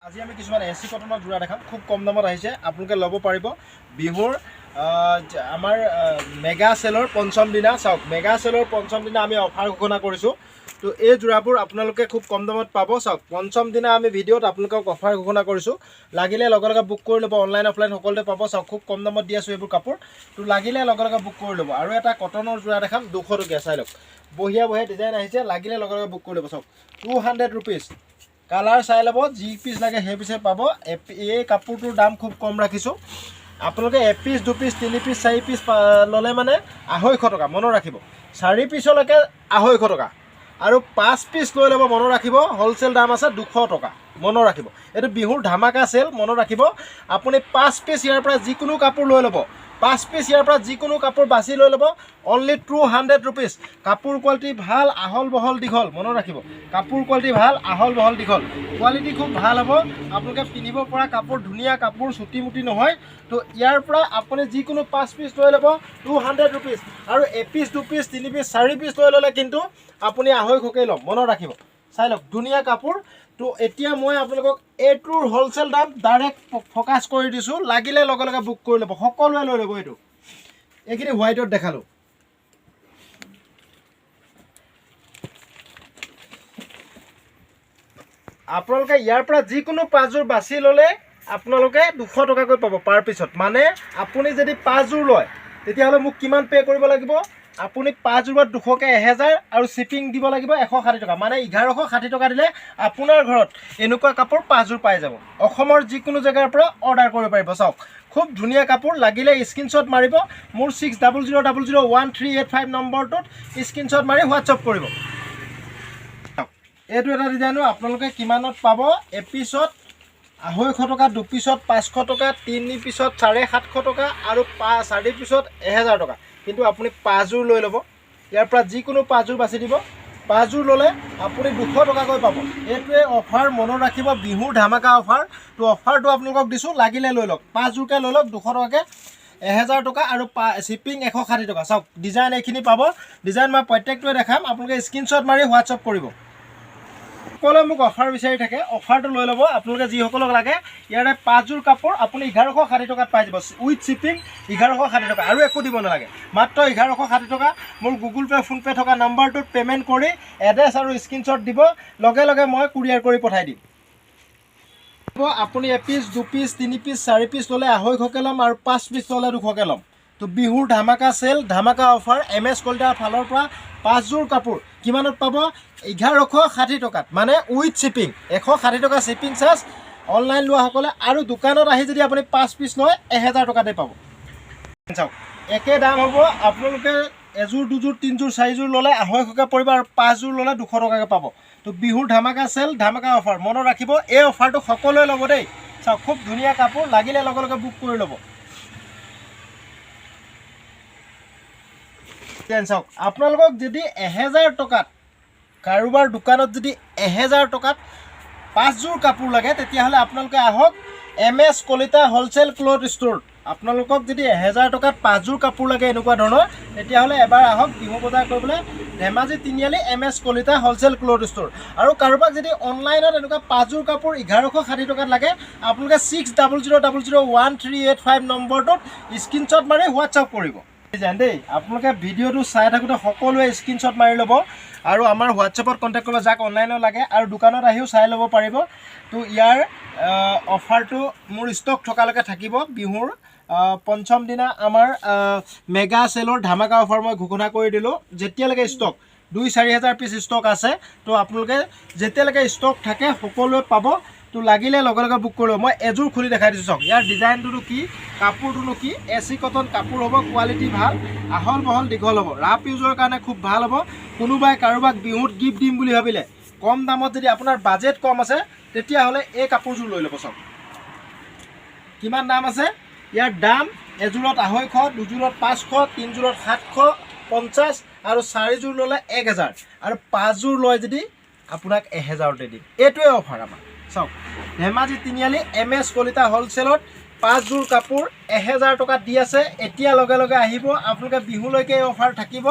আজি আমি কিছুমান এচি কটনৰ যোৰা দেখাম খুব কম দামত আহিছে আপোনালোকে ল'ব পাৰিব বিহুৰ আমাৰ মেগা সেলৰ পঞ্চম দিনা চাওক মেগা সেলৰ পঞ্চম দিনা আমি অফাৰ ঘোষণা কৰিছোঁ তো এই যোৰাবোৰ আপোনালোকে খুব কম দামত পাব চাওক পঞ্চম দিনা আমি ভিডিঅ'ত আপোনালোকক অফাৰ ঘোষণা কৰিছোঁ লাগিলে লগে লগে বুক কৰি ল'ব অনলাইন অফলাইন সকলোতে পাব চাওক খুব কম দামত দি আছোঁ এইবোৰ কাপোৰ তো লাগিলে লগে লগে বুক কৰি ল'ব আৰু এটা কটনৰ যোৰা দেখাম 200 টকীয়া চাই লওক বঢ়িয়া বঢ়িয়া ডিজাইন আহিছে লাগিলে লগে লগে বুক কৰি ল'ব চাওক 200 rupees কালাৰ চাই ল'ব যি পিচ লাগে সেই পিছে পাব এই কাপোৰটোৰ দাম খুব কম ৰাখিছোঁ আপোনালোকে এপিচ দুপিচ তিনি পিচ চাৰি পিচ ল'লে মানে 250 টকা মনত ৰাখিব 4 পিচলৈকে 250 টকা আৰু 5 পিচ লৈ ল'ব মনত ৰাখিব হোলচেল দাম আছে 200 টকা মনত ৰাখিব এইটো বিহুৰ ধামাকা সেল মনত ৰাখিব আপুনি 5 পিচ ইয়াৰ পৰা যিকোনো কাপোৰ লৈ ল'ব 5 পিচ ইয়াৰ পৰা যিকোনো কাপোৰ বাছি লৈ ল'ব অনলি 200 rupees কাপোৰ কোৱালিটি ভাল আহল বহল দীঘল মনত ৰাখিব কাপোৰ কোৱালিটি ভাল আহল বহল দীঘল কোৱালিটি খুব ভাল হ'ব আপোনালোকে পিন্ধিব পৰা কাপোৰ ধুনীয়া কাপোৰ চুটি মুটি নহয় তো ইয়াৰ পৰা আপুনি যিকোনো 5 পিচ লৈ ল'ব 200 rupees আৰু এপিচ দুপিচ তিনি পিচ চাৰি পিচ লৈ ল'লে কিন্তু আপুনি 250 ল'ম মনত ৰাখিব চাই লওক ধুনীয়া কাপোৰ তো এতিয়া মই আপোনালোকক এইটোৰ হোলচেল দাম ডাইৰেক্ট ফোকাস কৰি দিছোঁ লাগিলে লগে লগে বুক কৰি ল'ব সকলোৱে লৈ ল'ব এইটো এইখিনি হোৱাইটত দেখালোঁ আপোনালোকে ইয়াৰ পৰা যিকোনো 5 যোৰ বাছি ল'লে আপোনালোকে 200 টকাকৈ পাব পাৰ পিছত মানে আপুনি যদি 5 যোৰ লয় তেতিয়াহ'লে মোক কিমান পে' কৰিব লাগিব আপুনি 5 যোৰত 200কে 1000 আৰু শিপিং দিব লাগিব 160 টকা মানে 1160 টকা দিলে আপোনাৰ ঘৰত এনেকুৱা কাপোৰ 5 যোৰ পাই যাব অসমৰ যিকোনো জেগাৰ পৰা অৰ্ডাৰ কৰিব পাৰিব চাওক খুব ধুনীয়া কাপোৰ লাগিলে স্ক্ৰীনশ্বট মাৰিব মোৰ 60001385 নম্বৰটোত স্ক্ৰীনশ্বট মাৰি হোৱাটছআপ কৰিব এইটো এটা ডিজাইনো আপোনালোকে কিমানত পাব এপিছত 250 টকা দুপিছত 500 টকা তিনি পিছত 750 টকা আৰু 4 পিছত 1000 টকা কিন্তু আপুনি 5 যোৰ লৈ ল'ব ইয়াৰ পৰা যিকোনো 5 যোৰ বাছি দিব 5 যোৰ ল'লে আপুনি 200 টকাকৈ পাব এইটোৱে অফাৰ মনত ৰাখিব বিহুৰ ধামাকা অফাৰ তো অফাৰটো আপোনালোকক দিছোঁ লাগিলে লৈ লওক 5 যোৰকে লৈ লওক 200 টকাকৈ 1000 টকা আৰু শিপিং 160 টকা চাওক ডিজাইন এইখিনি পাব ডিজাইন মই প্ৰত্যেকটোৱে দেখাম আপোনালোকে স্ক্ৰীনশ্বট মাৰি হোৱাটছআপ কৰিব সকলোৱে মোক অফাৰ বিচাৰি থাকে অফাৰটো লৈ ল'ব আপোনালোকে যিসকলক লাগে ইয়াৰে 5 যোৰ কাপোৰ আপুনি 1160 টকাত পাই যাব উইথ শিপিং 1160 টকা আৰু একো দিব নালাগে মাত্ৰ 1160 টকা মোৰ গুগল পে' ফোনপে' থকা নম্বৰটোত পে'মেণ্ট কৰি এড্ৰেছ আৰু স্ক্ৰীনশ্বট দিব লগে লগে মই কুৰিয়াৰ কৰি পঠাই দিম আপুনি এপিচ দুপিচ তিনি পিচ চাৰি পিচ ল'লে 250কে ল'ম আৰু 5 পিচ ল'লে 200কে ল'ম তো বিহুৰ ধামাকা সেল ধামাকা অফাৰ MS কলিতাৰ ফালৰ পৰা 5 যোৰ কাপোৰ কিমানত পাব 1160 টকাত মানে উইথ শিপিং 160 টকা শিপিং চাৰ্জ অনলাইন লোৱাসকলে আৰু দোকানত আহি যদি আপুনি 5 পিচ লয় 1000 টকাতে পাব চাওক একে দাম হ'ব আপোনালোকে এযোৰ দুযোৰ তিনিযোৰ চাৰিযোৰ ল'লে 250কে পৰিব আৰু 5 যোৰ ল'লে 200 টকাকৈ পাব তো বিহুৰ ধামাকা সেল ধামাকা অফাৰ মনত ৰাখিব এই অফাৰটো সকলোৱে ল'ব দেই চাওক খুব ধুনীয়া কাপোৰ লাগিলে লগে লগে বুক কৰি ল'ব চাওক আপোনালোকক যদি 1000 টকাত কাৰোবাৰ দোকানত যদি 1000 টকাত 5 যোৰ কাপোৰ লাগে তেতিয়াহ'লে আপোনালোকে আহক MS Kalita wholesale cloth store আপোনালোকক যদি 1000 টকাত 5 যোৰ কাপোৰ লাগে এনেকুৱা ধৰণৰ তেতিয়াহ'লে এবাৰ আহক বিহু বজাৰ কৰিবলৈ ধেমাজি তিনিআলি MS Kalita wholesale cloth store আৰু কাৰোবাক যদি অনলাইনত এনেকুৱা 5 যোৰ কাপোৰ 1160 টকাত লাগে আপোনালোকে 60001385 নম্বৰটোত স্ক্ৰীনশ্বট মাৰি হোৱাটছআপ কৰিব দেই আপোনালোকে ভিডিঅ'টো চাই থাকোঁতে সকলোৱে স্ক্ৰীনশ্বট মাৰি ল'ব আৰু আমাৰ হোৱাটছআপত কণ্টেক্ট কৰিব যাক অনলাইনত লাগে আৰু দোকানত আহিও চাই ল'ব পাৰিব তো ইয়াৰ অফাৰটো মোৰ ষ্টক থকালৈকে থাকিব বিহুৰ পঞ্চম দিনা আমাৰ মেগা সেলৰ ধামাকা অফাৰ মই ঘোষণা কৰি দিলোঁ যেতিয়ালৈকে ষ্টক 2-4 পিচ ষ্টক আছে তো আপোনালোকে যেতিয়ালৈকে ষ্টক থাকে সকলোৱে পাব তো লাগিলে লগে লগে বুক কৰি ল'ব মই এযোৰ খুলি দেখাই দিছোঁ চাওক ইয়াৰ ডিজাইনটোনো কি কাপোৰটোনো কি এচি কটন কাপোৰ হ'ব কোৱালিটি ভাল আহল বহল দীঘল হ'ব ৰাফ ইউজৰ কাৰণে খুব ভাল হ'ব কোনোবাই কাৰোবাক বিহুত গিফ্ট দিম বুলি ভাবিলে কম দামত যদি আপোনাৰ বাজেট কম আছে তেতিয়াহ'লে এই কাপোৰযোৰ লৈ ল'ব চাওক কিমান দাম আছে ইয়াৰ দাম এযোৰত 250 দুযোৰত 500 তিনিযোৰত 750 আৰু 4 যোৰ ল'লে 1000 আৰু 5 যোৰ লয় যদি আপোনাক 1000তে দিম এইটোৱে অফাৰ আমাৰ চাওক ধেমাজি তিনিআলি MS কলিতা হোলচেলত 5 যোৰ কাপোৰ 1000 টকাত দি আছে এতিয়া লগে লগে আহিব আপোনালোকে বিহুলৈকে এই অফাৰ থাকিব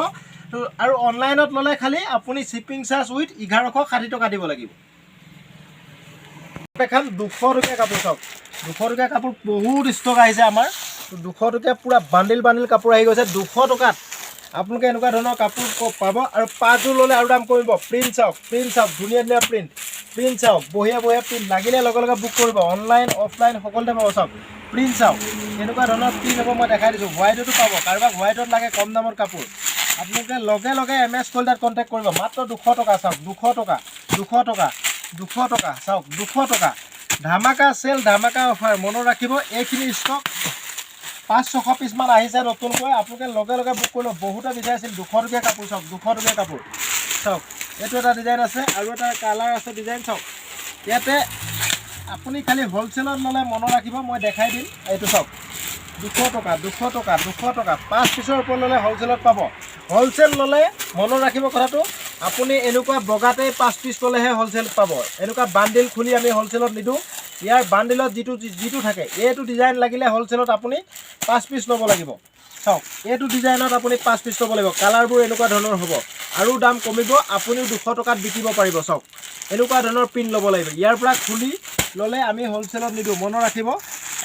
আৰু অনলাইনত ল'লে খালি আপুনি শিপিং চাৰ্জ উইথ 1160 টকা দিব লাগিব দেখাম 200 টকীয়া কাপোৰ চাওক 200 টকীয়া কাপোৰ বহুত ষ্টক আহিছে আমাৰ 200 টকীয়া পুৰা বান্ডিল কাপোৰ আহি গৈছে 200 টকাত আপোনালোকে এনেকুৱা ধৰণৰ কাপোৰ পাব আৰু পাঁচযোৰ ল'লে আৰু দাম কৰিব প্ৰিণ্ট চাওক ধুনীয়া প্ৰিণ্ট চাওক বঢ়িয়া প্ৰিণ্ট লাগিলে লগে লগে বুক কৰিব অনলাইন অফলাইন সকলোতে পাব চাওক প্ৰিণ্ট চাওক এনেকুৱা ধৰণৰ প্ৰিণ্ট হ'ব মই দেখাই দিছোঁ হোৱাইটতো পাব কাৰোবাক হোৱাইটত লাগে কম দামৰ কাপোৰ আপোনালোকে লগে লগে MS ফল্ডাৰত কণ্টেক্ট কৰিব মাত্ৰ 200 টকা চাওক 200 টকা চাওক 200 টকা ধামাকা চেল ধামাকা অফাৰ মনত ৰাখিব এইখিনি ষ্টক 500-600 পিছমান আহিছে নতুনকৈ আপোনালোকে লগে লগে বুক কৰিব বহুতে বিচাৰিছিল 200 টকীয়া কাপোৰ চাওক 200 টকীয়া কাপোৰ চাওক এইটো এটা ডিজাইন আছে আৰু এটা কালাৰ আছে ডিজাইন চাওক ইয়াতে আপুনি খালি হোলচেলত ল'লে মনত ৰাখিব মই দেখাই দিম এইটো চাওক 200 টকা 5 পিছৰ ওপৰত ল'লে হোলচেলত পাব হোলচেল ল'লে মনত ৰাখিব কথাটো আপুনি এনেকুৱা বগাতে 5 পিছ ল'লেহে হোলচেলত পাব এনেকুৱা বান্ডিল খুলি আমি হোলচেলত নিদিওঁ ইয়াৰ বান্ডিলত যিটো থাকে এইটো ডিজাইন লাগিলে হোলচেলত আপুনি 5 পিছ ল'ব লাগিব চাওক এইটো ডিজাইনত আপুনি 5 পিছ ল'ব লাগিব কালাৰবোৰ এনেকুৱা ধৰণৰ হ'ব আৰু দাম কমিব আপুনিও 200 টকাত বিকিব পাৰিব চাওক এনেকুৱা ধৰণৰ প্ৰিণ্ট ল'ব লাগিব ইয়াৰ পৰা খুলি ল'লে আমি হোলচেলত নিদিওঁ মনত ৰাখিব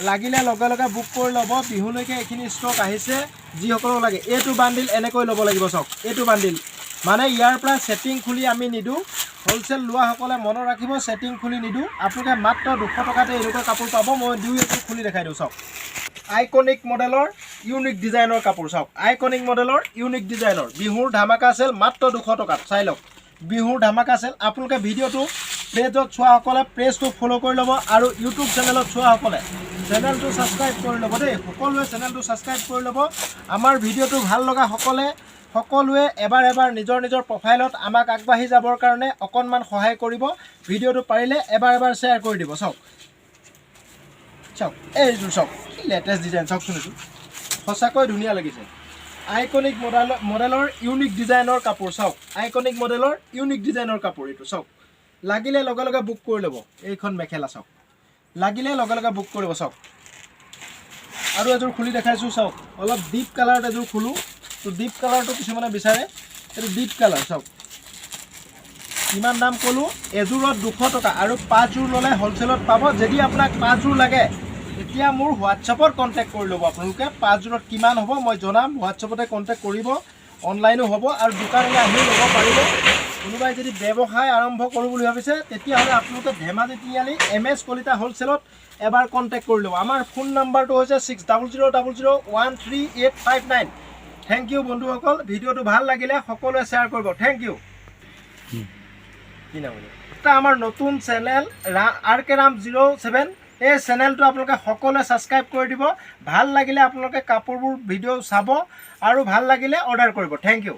লাগিলে লগে লগে বুক কৰি ল'ব বিহুলৈকে এইখিনি ষ্টক আহিছে যিসকলক লাগে এইটো বান্ডিল এনেকৈ ল'ব লাগিব চাওক এইটো বান্ডিল মানে ইয়াৰ পৰা ছেটিং খুলি আমি নিদিওঁ হোলচেল লোৱাসকলে মনত ৰাখিব ছেটিং খুলি নিদিওঁ আপোনালোকে মাত্ৰ 200 টকাতে এনেকুৱা কাপোৰ পাব মই এইটো খুলি দেখাই দিওঁ চাওক আইকনিক মডেলৰ ইউনিক ডিজাইনৰ কাপোৰ চাওক আইকনিক মডেলৰ ইউনিক ডিজাইনৰ বিহুৰ ধামাকা চেল মাত্ৰ 200 টকাত চাই লওক বিহুৰ ধামাকা চেল আপোনালোকে ভিডিঅ'টো পেজত চোৱাসকলে পেজটো ফ'ল' কৰি ল'ব আৰু ইউটিউব চেনেলত চোৱাসকলে চেনেলটো ছাবস্ক্ৰাইব কৰি ল'ব দেই সকলোৱে চেনেলটো ছাবস্ক্ৰাইব কৰি ল'ব আমাৰ ভিডিঅ'টো ভাল লগা সকলোৱে এবাৰ নিজৰ প্ৰফাইলত আমাক আগবাঢ়ি যাবৰ কাৰণে অকণমান সহায় কৰিব ভিডিঅ'টো পাৰিলে এবাৰ শ্বেয়াৰ কৰি দিব চাওক এইযোৰ চাওক লেটেষ্ট ডিজাইন চাওকচোন এইটো সঁচাকৈ ধুনীয়া লাগিছে আইকনিক মডেলৰ ইউনিক ডিজাইনৰ কাপোৰ চাওক আইকনিক মডেলৰ ইউনিক ডিজাইনৰ কাপোৰ এইটো চাওক লাগিলে লগে লগে বুক কৰি ল'ব এইখন মেখেলা চাওক লাগিলে লগে লগে বুক কৰিব চাওক আৰু এযোৰ খুলি দেখাইছোঁ চাওক অলপ ডিপ কালাৰত এযোৰ খোলোঁ তো ডিপ কালাৰটো কিছুমানে বিচাৰে এইটো ডিপ কালাৰ চাওক কিমান দাম ক'লোঁ এযোৰত 200 টকা আৰু 5যোৰ ল'লে হোলচেলত পাব যদি আপোনাক 5যোৰ লাগে এতিয়া মোৰ হোৱাটছআপত কণ্টেক্ট কৰি ল'ব আপোনালোকে 5যোৰত কিমান হ'ব মই জনাম হোৱাটছআপতে কণ্টেক্ট কৰিব অনলাইনো হ'ব আৰু দোকানলৈ আহি ল'ব পাৰিব কোনোবাই যদি ব্যৱসায় আৰম্ভ কৰোঁ বুলি ভাবিছে তেতিয়াহ'লে আপোনালোকে ধেমাজি তিনিআলি MS কলিতা হোলচেলত এবাৰ কণ্টেক্ট কৰি ল'ব আমাৰ ফোন নাম্বাৰটো হৈছে 6000013859 থেংক ইউ বন্ধুসকল ভিডিঅ'টো ভাল লাগিলে সকলোৱে শ্বেয়াৰ কৰিব থেংক ইউ এটা আমাৰ নতুন চেনেল RK Ram 07 এই চেনেলটো আপোনালোকে সকলোৱে ছাবস্ক্ৰাইব কৰি দিব ভাল লাগিলে আপোনালোকে কাপোৰবোৰ ভিডিঅ' চাব আৰু ভাল লাগিলে অৰ্ডাৰ কৰিব থেংক ইউ